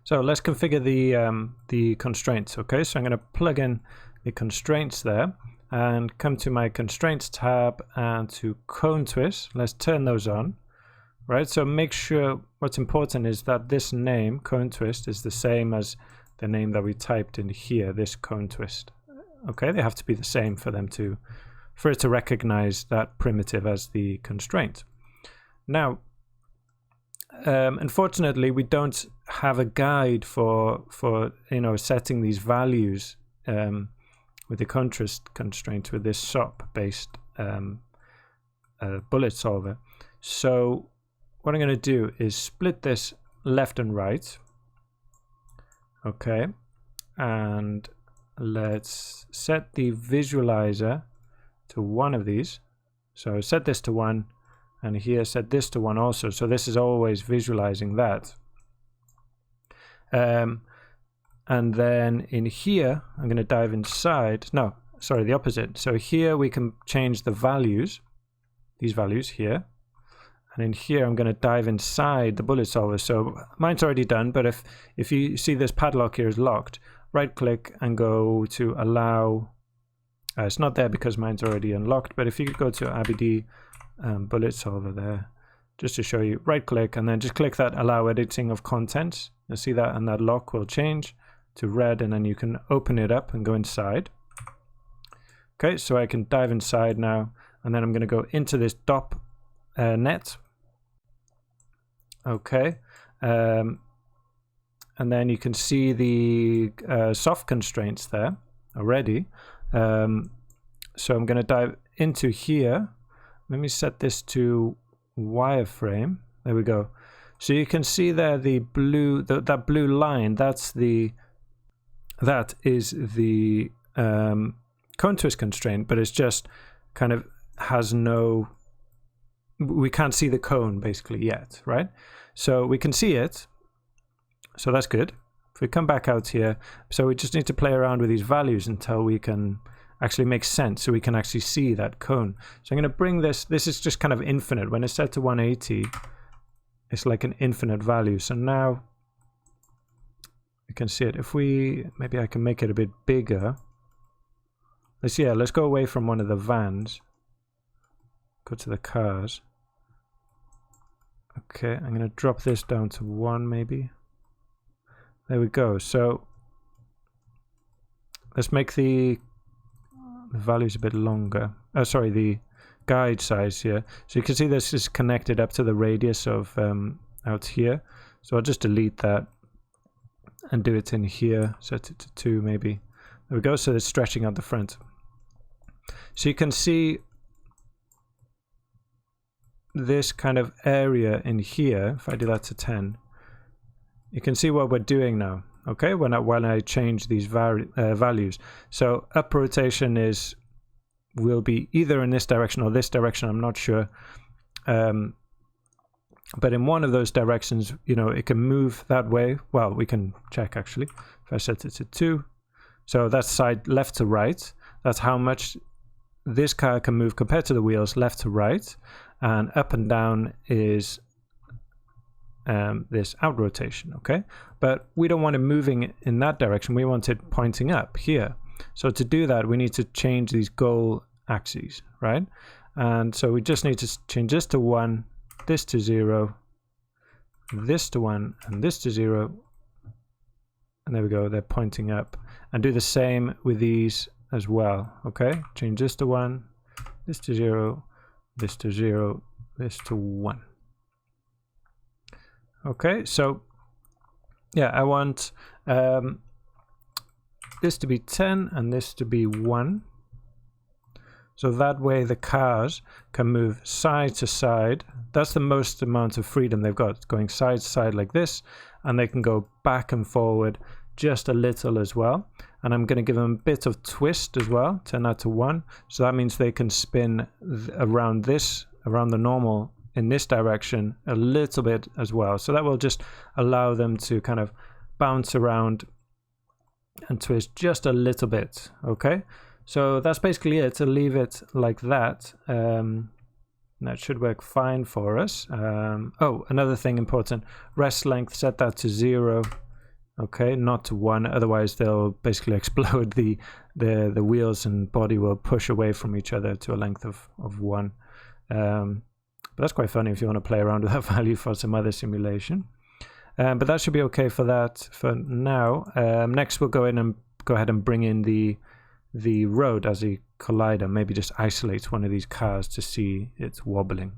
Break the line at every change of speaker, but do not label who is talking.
So let's configure the constraints. Okay, so I'm going to plug in the constraints there and come to my constraints tab and to cone twist. Let's turn those on. Right, so make sure what's important is that this name, cone twist, is the same as the name that we typed in here, this cone twist. Okay, they have to be the same for it to recognize that primitive as the constraint. Now, unfortunately, we don't have a guide for setting these values with the contrast constraint with this SOP-based bullet solver. So what I'm going to do is split this left and right. Okay, and let's set the visualizer to one of these. So set this to 1, and here set this to 1 also. So this is always visualizing that. And then in here, I'm going to dive inside. No, sorry, the opposite. So here we can change the values, these values here. And in here, I'm going to dive inside the bullet solver. So mine's already done, but if you see this padlock here is locked, right click and go to allow. It's not there because mine's already unlocked, but if you could go to ABD bullet solver there, just to show you, right click and then just click that allow editing of contents. You'll see that, and that lock will change to red, and then you can open it up and go inside. Okay, so I can dive inside now, and then I'm going to go into this DOP net. Okay, and then you can see the soft constraints there already. So I'm going to dive into here. Let me set this to wireframe. There we go. So you can see there the blue, that blue line. That is the cone twist constraint, but it's just kind of has no. We can't see the cone basically yet, right? So we can see it, so that's good. If we come back out here, so we just need to play around with these values until we can actually make sense, so we can actually see that cone. So I'm going to bring this is just kind of infinite. When it's set to 180, it's like an infinite value. So now you can see it. If maybe I can make it a bit bigger. Let's go away from one of the vans. Go to the cars. Okay, I'm going to drop this down to 1 maybe. There we go. So let's make the values a bit longer. Sorry, the guide size here. So you can see this is connected up to the radius of out here. So I'll just delete that and do it in here. Set it to 2 maybe. There we go. So it's stretching out the front. So you can see this kind of area in here. If I do that to 10, you can see what we're doing now. Okay, when I change these values. So up rotation will be either in this direction or this direction. I'm not sure, but in one of those directions, it can move that way. Well, we can check actually. If I set it to 2, so that's side left to right. That's how much this car can move compared to the wheels left to right, and up and down is this out rotation. Okay, but we don't want it moving in that direction. We want it pointing up here. So to do that, we need to change these goal axes, right? And so we just need to change this to 1, this to 0, this to 1, and this to 0. And there we go, they're pointing up. And do the same with these as well. Okay, change this to 1, this to 0, this to 0, this to 1. Okay, so yeah, I want this to be 10 and this to be 1. So that way the cars can move side to side. That's the most amount of freedom they've got, going side to side like this, and they can go back and forward just a little as well. And I'm going to give them a bit of twist as well, turn that to 1. So that means they can spin around the normal in this direction a little bit as well. So that will just allow them to kind of bounce around and twist just a little bit. Okay, so that's basically it. To leave it like that. That should work fine for us. Oh, another thing important, rest length, set that to 0. Okay, not to 1, otherwise they'll basically explode. The wheels and body will push away from each other to a length of 1. But that's quite funny if you want to play around with that value for some other simulation. But that should be okay for that for now. Next we'll go ahead and bring in the road as a collider. Maybe just isolate one of these cars to see it's wobbling.